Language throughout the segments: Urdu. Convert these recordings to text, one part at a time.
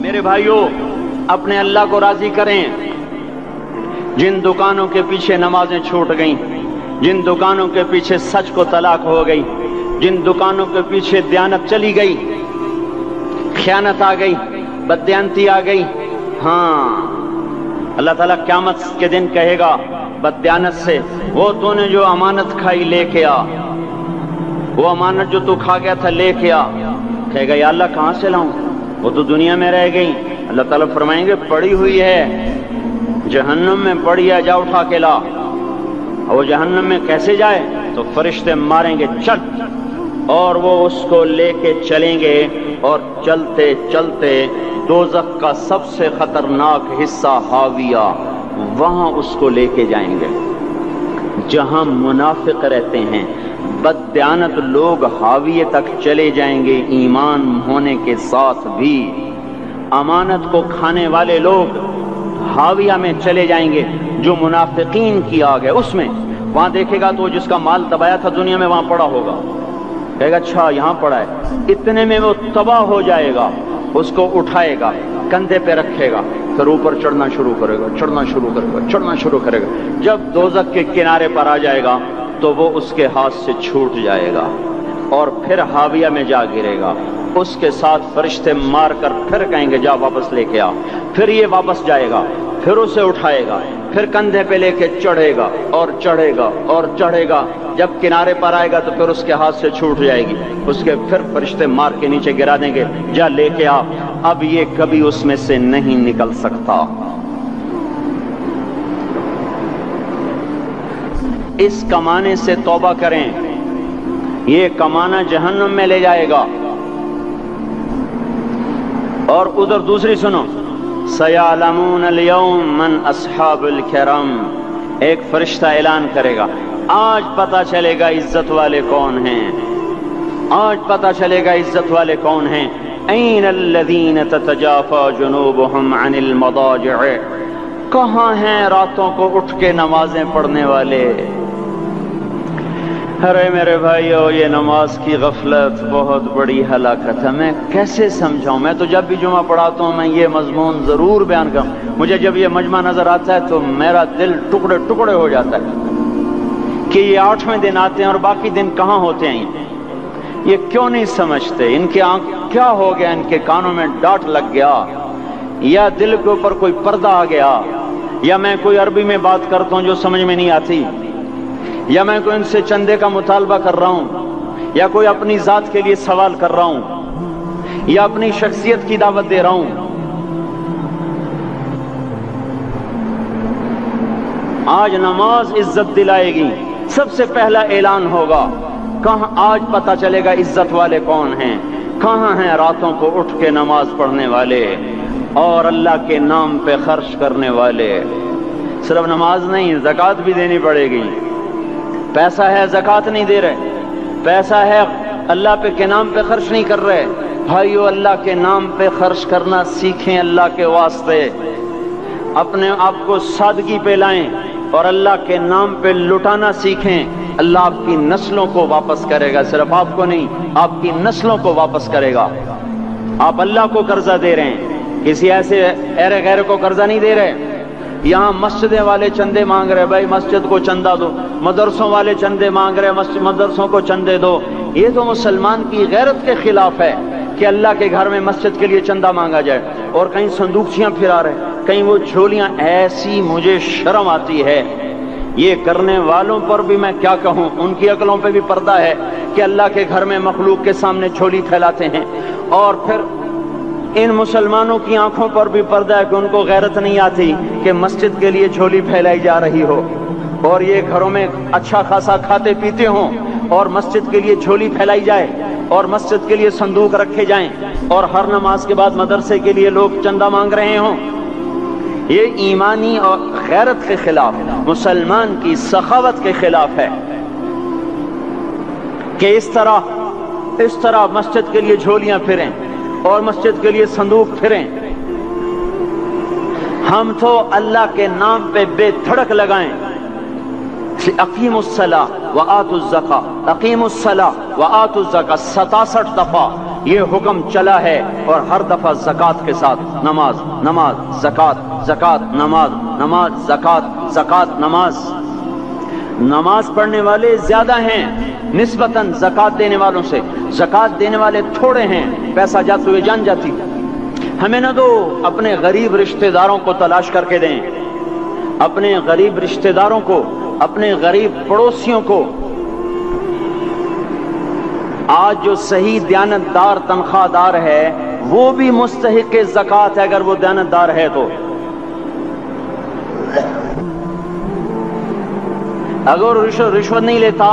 میرے بھائیوں، اپنے اللہ کو راضی کریں۔ جن دکانوں کے پیچھے نمازیں چھوٹ گئیں، جن دکانوں کے پیچھے سچ کو طلاق ہو گئی، جن دکانوں کے پیچھے دیانت چلی گئی، خیانت آ گئی، بددیانتی آ گئی، ہاں اللہ تعالیٰ قیامت کے دن کہے گا بددیانت سے، وہ تو نے جو امانت کھائی لے کے آ، وہ امانت جو تو کھا گیا تھا لے کے آ۔ کہے گا یا اللہ کہاں سے لاؤں، وہ تو دنیا میں رہ گئی۔ اللہ تعالیٰ فرمائیں گے پڑی ہوئی ہے جہنم میں، پڑی ہے، جا اٹھا کے لا۔ وہ جہنم میں کیسے جائے؟ تو فرشتے ماریں گے چل، اور وہ اس کو لے کے چلیں گے، اور چلتے چلتے دوزخ کا سب سے خطرناک حصہ حاویہ، وہاں اس کو لے کے جائیں گے جہاں منافق رہتے ہیں۔ بددیانت لوگ حاویہ تک چلے جائیں گے ایمان ہونے کے ساتھ بھی، امانت کو کھانے والے لوگ حاویہ میں چلے جائیں گے جو منافقین کی آگ ہے اس میں۔ وہاں دیکھے گا تو جس کا مال دبایا تھا دنیا میں وہاں پڑا ہوگا، کہے گا اچھا یہاں پڑا ہے، اتنے میں وہ تباہ ہو جائے گا، اس کو اٹھائے گا، کندھے پہ رکھے گا، پھر اوپر چڑھنا شروع کرے گا، چڑھنا شروع کرے گا، چڑھنا شروع کرے گا۔ جب دوزخ کے کنارے پر آ جائے گا تو وہ اس کے ہاتھ سے چھوٹ جائے گا اور پھر حاویہ میں جا گرے گا۔ اس کے ساتھ فرشتے مار کر پھر کہیں گے جا واپس لے کے آ، پھر یہ واپس جائے گا، پھر اسے اٹھائے گا، پھر کندھے پہ لے کے چڑھے گا اور چڑھے گا اور چڑھے گا۔ جب کنارے پر آئے گا تو پھر اس کے ہاتھ سے چھوٹ جائے گی، اس کے پھر فرشتے مار کے نیچے گرا دیں گے، جا لے کے آ۔ اب یہ کبھی اس میں سے نہیں نکل سکتا۔ اس کمانے سے توبہ کریں، یہ کمانا جہنم میں لے جائے گا۔ اور ادھر دوسری سنو، سَيَعْلَمُونَ الْيَوْمَ مَنْ أَصْحَابُ الْكِرَامِ، ایک فرشتہ اعلان کرے گا آج پتہ چلے گا عزت والے کون ہیں، آج پتہ چلے گا عزت والے کون ہیں۔ أَيْنَ الَّذِينَ تَتَجَافَى جُنُوبُهُمْ عَنِ الْمَضَاجِعِ، کہاں ہیں راتوں کو اٹھ کے نمازیں پڑھنے والے؟ ارے میرے بھائیو، یہ نماز کی غفلت بہت بڑی ہلاکت ہے۔ میں کیسے سمجھاؤں؟ میں تو جب بھی جمعہ پڑھاتا ہوں میں یہ مضمون ضرور بیان کروں، مجھے جب یہ مجمع نظر آتا ہے تو میرا دل ٹکڑے ٹکڑے ہو جاتا ہے کہ یہ 8ویں دن آتے ہیں اور باقی دن کہاں ہوتے ہیں؟ یہ کیوں نہیں سمجھتے؟ ان کے آنکھ کیا ہو گیا؟ ان کے کانوں میں ڈاٹ لگ گیا، یا دل کے اوپر کوئی پردہ آ گیا، یا میں کوئی عربی میں بات کرتا ہوں جو سمجھ میں نہیں آتی، یا میں کوئی ان سے چندے کا مطالبہ کر رہا ہوں، یا کوئی اپنی ذات کے لیے سوال کر رہا ہوں، یا اپنی شخصیت کی دعوت دے رہا ہوں۔ آج نماز عزت دلائے گی، سب سے پہلا اعلان ہوگا، کہاں آج پتہ چلے گا عزت والے کون ہیں، کہاں ہیں راتوں کو اٹھ کے نماز پڑھنے والے اور اللہ کے نام پہ خرچ کرنے والے۔ صرف نماز نہیں، زکوٰۃ بھی دینی پڑے گی۔ پیسہ ہے زکوٰۃ نہیں دے رہے، پیسہ ہے اللہ پہ کے نام پہ خرچ نہیں کر رہے۔ بھائیو، اللہ کے نام پہ خرچ کرنا سیکھیں، اللہ کے واسطے اپنے آپ کو سادگی پہ لائیں اور اللہ کے نام پہ لٹانا سیکھیں۔ اللہ آپ کی نسلوں کو واپس کرے گا، صرف آپ کو نہیں، آپ کی نسلوں کو واپس کرے گا۔ آپ اللہ کو قرضہ دے رہے ہیں، کسی ایسے ایرے غیر کو قرضہ نہیں دے رہے۔ یہاں مسجدیں والے چندے مانگ رہے، بھائی مسجد کو چندہ دو، مدرسوں والے چندے مانگ رہے، مدرسوں کو چندے دو۔ یہ تو مسلمان کی غیرت کے خلاف ہے کہ اللہ کے گھر میں مسجد کے لیے چندہ مانگا جائے، اور کہیں صندوقچیاں پھرا رہے، کہیں وہ جھولیاں۔ ایسی مجھے شرم آتی ہے، یہ کرنے والوں پر بھی میں کیا کہوں، ان کی عقلوں پہ بھی پردہ ہے کہ اللہ کے گھر میں مخلوق کے سامنے جھولی پھیلاتے ہیں، اور پھر ان مسلمانوں کی آنکھوں پر بھی پردہ ہے کہ ان کو غیرت نہیں آتی کہ مسجد کے لیے جھولی پھیلائی جا رہی ہو، اور یہ گھروں میں اچھا خاصا کھاتے پیتے ہوں اور مسجد کے لیے جھولی پھیلائی جائے اور مسجد کے لیے صندوق رکھے جائیں، اور ہر نماز کے بعد مدرسے کے لیے لوگ چندہ مانگ رہے ہوں۔ یہ ایمانی اور غیرت کے خلاف، مسلمان کی سخاوت کے خلاف ہے کہ اس طرح مسجد کے لیے جھولیاں پھریں اور مسجد کے لیے صندوق پھریں۔ ہم تو اللہ کے نام پہ بے دھڑک لگائیں، اقیم الصلاۃ وآتوا الزکاۃ، اقیم الصلاۃ وآتوا الزکاۃ 67 دفعہ یہ حکم چلا ہے، اور ہر دفعہ زکوٰۃ کے ساتھ، نماز نماز زکوٰۃ زکوٰۃ نماز نماز زکوٰۃ زکوٰۃ نماز۔ نماز پڑھنے والے زیادہ ہیں نسبتاً زکوٰۃ دینے والوں سے، زکوٰۃ دینے والے تھوڑے ہیں، پیسہ جاتے ہوئے جان جاتی۔ ہمیں نہ دو، اپنے غریب رشتہ داروں کو تلاش کر کے دیں، اپنے غریب رشتہ داروں کو، اپنے غریب پڑوسیوں کو۔ آج جو صحیح دیانتدار تنخواہ دار ہے وہ بھی مستحق زکوٰۃ ہے، اگر وہ دیانتدار ہے تو۔ اگر رشوت نہیں لیتا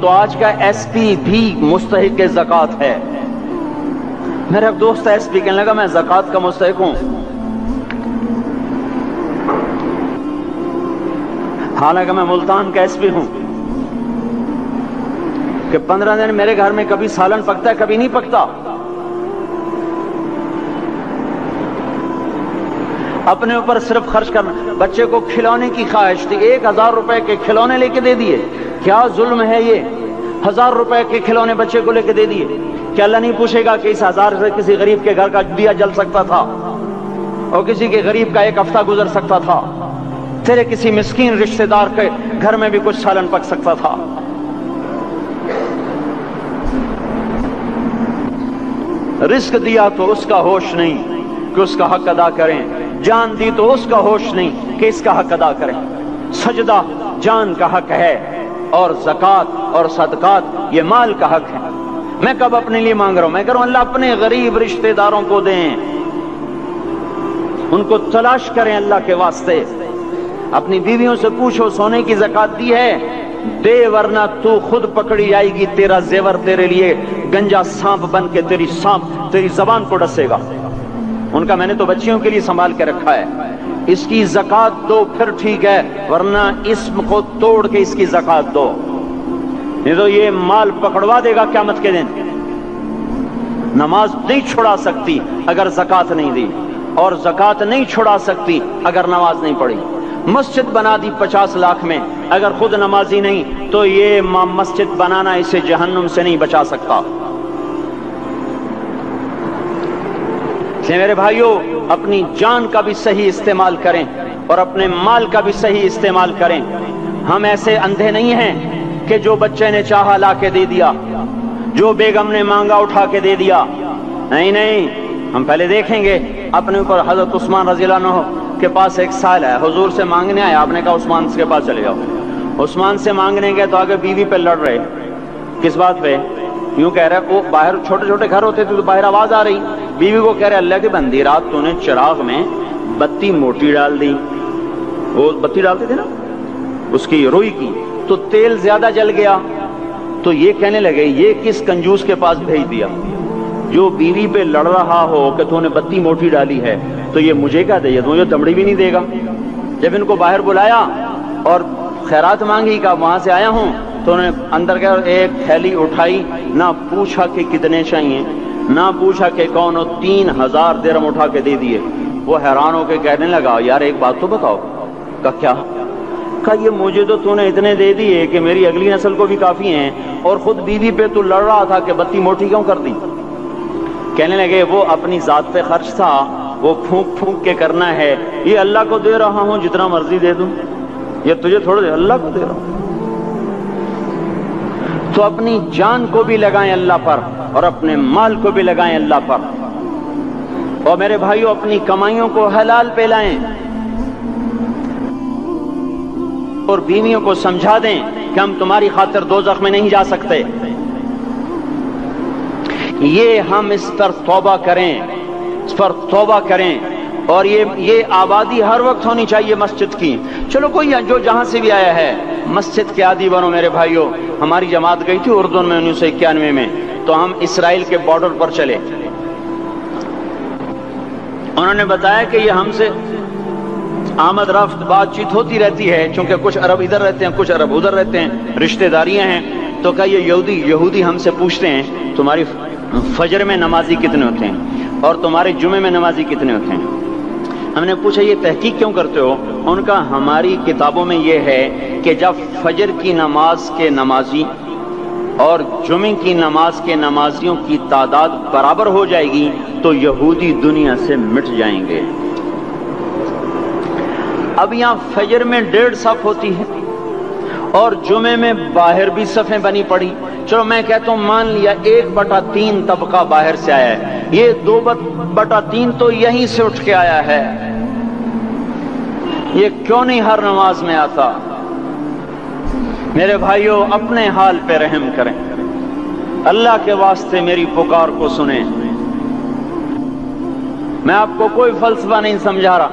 تو آج کا ایس پی بھی مستحق زکوٰۃ ہے۔ میرا ایک دوست ایس پی کہنے لگا میں زکوٰۃ کا مستحق ہوں، حالانکہ میں ملتان کا ایس پی ہوں، کہ 15 دن میرے گھر میں کبھی سالن پکتا ہے کبھی نہیں پکتا۔ اپنے اوپر صرف خرچ کرنا۔ بچے کو کھلونے کی خواہش تھی، 1000 روپے کے کھلونے لے کے دے دیے، کیا ظلم ہے یہ؟ 1000 روپے کے کھلونے بچے کو لے کے دے دیے، کیا اللہ نہیں پوچھے گا کہ اس 1000 سے کسی غریب کے گھر کا دیا جل سکتا تھا، اور کسی کے غریب کا ایک ہفتہ گزر سکتا تھا، تیرے کسی مسکین رشتہ دار کے گھر میں بھی کچھ سالن پک سکتا تھا۔ رزق دیا تو اس کا ہوش نہیں کہ اس کا حق ادا کریں، جان دی تو اس کا ہوش نہیں کہ اس کا حق ادا کریں۔ سجدہ جان کا حق ہے، اور زکوٰۃ اور صدقات یہ مال کا حق ہے۔ میں کب اپنے لیے مانگ رہا ہوں؟ میں کہہ رہا ہوں اللہ اپنے غریب رشتہ داروں کو دیں، ان کو تلاش کریں اللہ کے واسطے۔ اپنی بیویوں سے پوچھو سونے کی زکوٰۃ دی ہے؟ دے، ورنہ تو خود پکڑی جائے گی، تیرا زیور تیرے لیے گنجا سانپ بن کے تیری زبان کو ڈسے گا۔ ان کا میں نے تو بچیوں کے لیے سنبھال کے رکھا ہے، اس کی زکوٰۃ دو پھر ٹھیک ہے، ورنہ اسم کو توڑ کے اس کی زکوٰۃ دو، نہیں تو یہ مال پکڑوا دے گا قیامت کے دن۔ نماز نہیں چھڑا سکتی اگر زکوٰۃ نہیں دی، اور زکوٰۃ نہیں چھڑا سکتی اگر نماز نہیں پڑھی۔ مسجد بنا دی 50 لاکھ میں، اگر خود نمازی نہیں تو یہ مسجد بنانا اسے جہنم سے نہیں بچا سکتا۔ میرے بھائیوں، اپنی جان کا بھی صحیح استعمال کریں اور اپنے مال کا بھی صحیح استعمال کریں۔ ہم ایسے اندھے نہیں ہیں کہ جو بچے نے چاہا لا کے دے دیا، جو بیگم نے مانگا اٹھا کے دے دیا۔ نہیں نہیں، ہم پہلے دیکھیں گے اپنے اوپر۔ حضرت عثمان رضی اللہ عنہ کے پاس ایک سائل ہے، حضور سے مانگنے آیا، آپ نے کہا عثمان کے پاس چلے جاؤ۔ عثمان سے مانگنے گئے تو آگے بیوی پہ لڑ رہے، کس بات پہ؟ یوں کہہ رہے، وہ باہر چھوٹے چھوٹے گھر ہوتے تھے تو باہر آواز آ رہی، بیوی کو کہہ رہے اللہ کی بندی رات تو نے چراغ میں بتی موٹی ڈال دی، وہ بتی ڈالتے تھے نا اس کی روئی کی، تو تیل زیادہ جل گیا۔ تو یہ کہنے لگے یہ کس کنجوس کے پاس بھیج دیا؟ جو بیوی پہ لڑ رہا ہو کہ تو نے بتی موٹی ڈالی ہے تو یہ مجھے کیا دے گا؟ مجھے دمڑی بھی نہیں دے گا۔ جب ان کو باہر بلایا اور خیرات مانگی کہ وہاں سے آیا ہوں، تو انہوں نے اندر گیا اور ایک تھیلی اٹھائی، نہ پوچھا کہ کتنے چاہیے، نہ پوچھا کہ کون ہو، 3000 درہم اٹھا کے دے دیے۔ وہ حیران ہو کے کہنے لگا یار ایک بات تو بتاؤ۔ کہا کیا؟ کہا یہ مجھے تو نے اتنے دے دیے کہ میری اگلی نسل کو بھی کافی ہیں، اور خود بیوی پہ تو لڑ رہا تھا کہ بتی موٹی کیوں کر دی؟ کہنے لگے وہ اپنی ذات پہ خرچ تھا، وہ پھونک پھونک کے کرنا ہے، یہ اللہ کو دے رہا ہوں جتنا مرضی دے دوں، یہ تجھے تھوڑا دے، اللہ کو دے رہا ہوں۔ تو اپنی جان کو بھی لگائیں اللہ پر، اور اپنے مال کو بھی لگائیں اللہ پر۔ اور میرے بھائیوں، اپنی کمائیوں کو حلال پہ لائیں، اور بیویوں کو سمجھا دیں کہ ہم تمہاری خاطر دوزخ میں نہیں جا سکتے۔ یہ ہم اس پر توبہ کریں، اس پر توبہ کریں، اور یہ آبادی ہر وقت ہونی چاہیے مسجد کی۔ چلو کوئی جو جہاں سے بھی آیا ہے مسجد کے عادی بنو میرے بھائیوں۔ ہماری جماعت گئی تھی اردن میں 1991 میں، تو ہم اسرائیل کے بارڈر پر چلے۔ انہوں نے بتایا کہ یہ ہم سے آمد رفت بات چیت ہوتی رہتی ہے، چونکہ کچھ عرب ادھر رہتے ہیں کچھ عرب ادھر رہتے ہیں، رشتہ داریاں ہیں۔ تو کہا یہ یہودی ہم سے پوچھتے ہیں تمہاری فجر میں نمازی کتنے ہوتے ہیں اور تمہارے جمعے میں نمازی کتنے ہوتے ہیں؟ ہم نے پوچھا یہ تحقیق کیوں کرتے ہو؟ ان کا ہماری کتابوں میں یہ ہے کہ جب فجر کی نماز کے نمازی اور جمعے کی نماز کے نمازیوں کی تعداد برابر ہو جائے گی تو یہودی دنیا سے مٹ جائیں گے۔ اب یہاں فجر میں 1.5 صف ہوتی ہے اور جمعے میں باہر بھی صفیں بنی پڑی، چلو میں کہتا ہوں مان لیا 1/3 طبقہ باہر سے آیا ہے، یہ 2/3 تو یہیں سے اٹھ کے آیا ہے، یہ کیوں نہیں ہر نماز میں آتا؟ میرے بھائیوں اپنے حال پہ رحم کریں، اللہ کے واسطے میری پکار کو سنیں۔ میں آپ کو کوئی فلسفہ نہیں سمجھا رہا،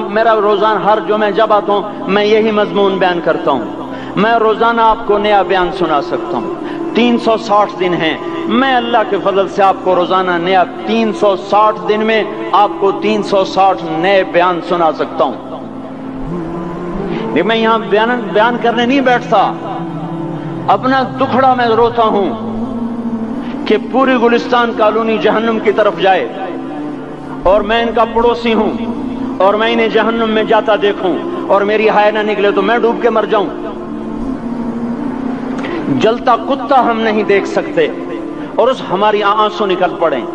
میرا روزانہ ہر جمعہ جب آتا ہوں میں یہی مضمون بیان کرتا ہوں، میں روزانہ آپ کو نیا بیان سنا سکتا ہوں۔ 360 دن ہیں، میں اللہ کے فضل سے آپ کو روزانہ نیا 360 دن میں آپ کو 360 نئے بیان سنا سکتا ہوں۔ میں یہاں بیان کرنے نہیں بیٹھتا، اپنا دکھڑا میں روتا ہوں کہ پوری گلستان کالونی جہنم کی طرف جائے اور میں ان کا پڑوسی ہوں اور میں انہیں جہنم میں جاتا دیکھوں اور میری ہائے نہ نکلے تو میں ڈوب کے مر جاؤں۔ جلتا کتا ہم نہیں دیکھ سکتے اور اس ہماری آنسو نکل پڑیں،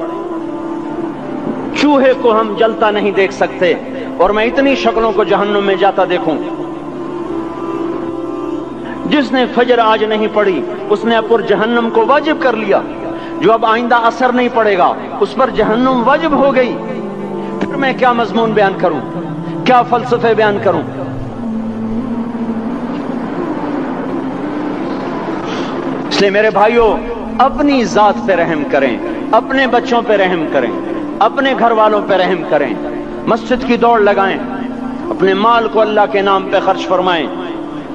چوہے کو ہم جلتا نہیں دیکھ سکتے اور میں اتنی شکلوں کو جہنم میں جاتا دیکھوں۔ جس نے فجر آج نہیں پڑھی اس نے پر جہنم کو واجب کر لیا، جو اب آئندہ اثر نہیں پڑے گا اس پر جہنم واجب ہو گئی، پھر میں کیا مضمون بیان کروں، کیا فلسفے بیان کروں؟ اس لیے میرے بھائیوں اپنی ذات پہ رحم کریں، اپنے بچوں پہ رحم کریں، اپنے گھر والوں پہ رحم کریں، مسجد کی دوڑ لگائیں، اپنے مال کو اللہ کے نام پہ خرچ فرمائیں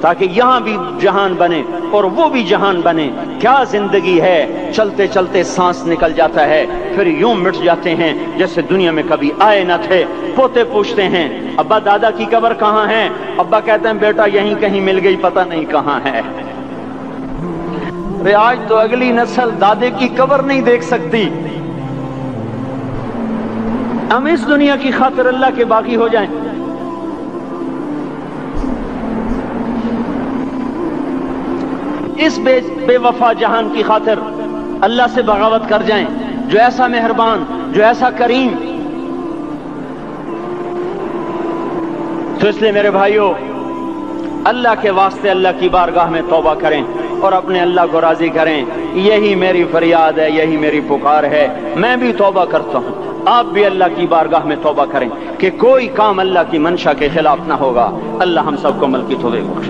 تاکہ یہاں بھی جہان بنے اور وہ بھی جہان بنے۔ کیا زندگی ہے، چلتے چلتے سانس نکل جاتا ہے پھر یوں مٹ جاتے ہیں جیسے دنیا میں کبھی آئے نہ تھے۔ پوتے پوچھتے ہیں ابا دادا کی قبر کہاں ہے؟ ابا کہتے ہیں بیٹا یہیں کہیں مل گئی، پتہ نہیں کہاں ہے۔ آج تو اگلی نسل دادے کی قبر نہیں دیکھ سکتی، ہم اس دنیا کی خاطر اللہ کے باقی ہو جائیں۔ اس بے وفا جہان کی خاطر اللہ سے بغاوت کر جائیں جو ایسا مہربان، جو ایسا کریم۔ تو اس لیے میرے بھائیوں اللہ کے واسطے اللہ کی بارگاہ میں توبہ کریں اور اپنے اللہ کو راضی کریں، یہی میری فریاد ہے، یہی میری پکار ہے۔ میں بھی توبہ کرتا ہوں، آپ بھی اللہ کی بارگاہ میں توبہ کریں کہ کوئی کام اللہ کی منشا کے خلاف نہ ہوگا۔ اللہ ہم سب کو عمل کی توفیق بخشے۔